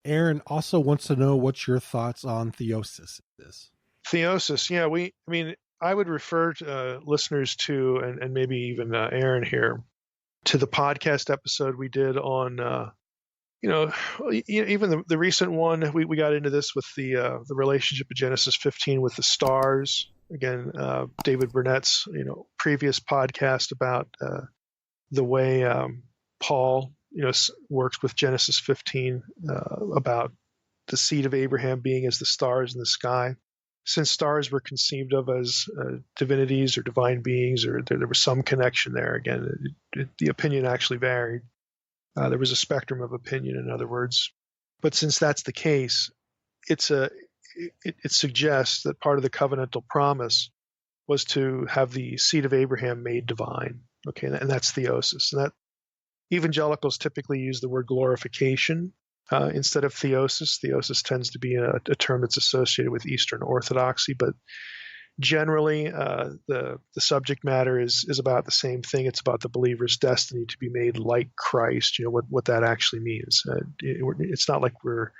Aaron also wants to know what's your thoughts on theosis is. Theosis, yeah, I would refer to, listeners to, and maybe even Aaron here, to the podcast episode we did on, even the recent one. We got into this with the relationship of Genesis 15 with the stars. Again, David Burnett's previous podcast about the way Paul works with Genesis 15 about the seed of Abraham being as the stars in the sky. Since stars were conceived of as divinities or divine beings, or there was some connection there. Again, the opinion actually varied. There was a spectrum of opinion, in other words. But since that's the case, it suggests that part of the covenantal promise was to have the seed of Abraham made divine. Okay, and that's theosis. And that evangelicals typically use the word glorification instead of theosis. Theosis tends to be a term that's associated with Eastern Orthodoxy, but generally the subject matter is about the same thing. It's about the believer's destiny to be made like Christ. What that actually means. It's not like we're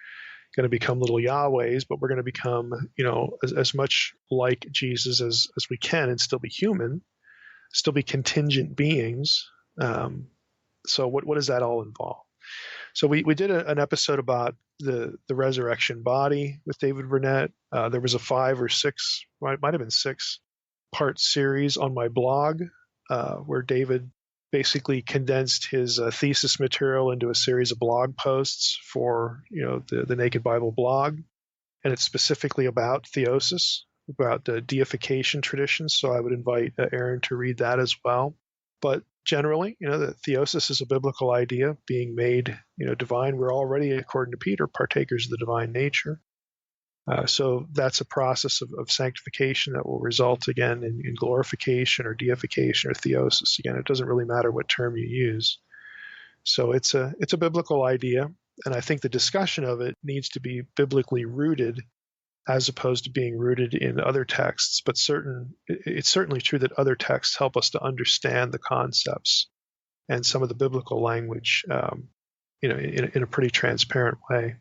going to become little Yahwehs, but we're going to become as much like Jesus as we can, and still be human, still be contingent beings. So what does that all involve? So we did an episode about the resurrection body with David Burnett. There was a 5 or 6, might have been 6-part series on my blog where David basically condensed his thesis material into a series of blog posts for the Naked Bible blog, and it's specifically about theosis, about the deification traditions. So I would invite Aaron to read that as well. But generally, the theosis is a biblical idea, being made, divine. We're already, according to Peter, partakers of the divine nature. So that's a process of sanctification that will result, again, in glorification or deification or theosis. Again, it doesn't really matter what term you use. So it's a biblical idea, and I think the discussion of it needs to be biblically rooted as opposed to being rooted in other texts. But it's certainly true that other texts help us to understand the concepts and some of the biblical language in a pretty transparent way.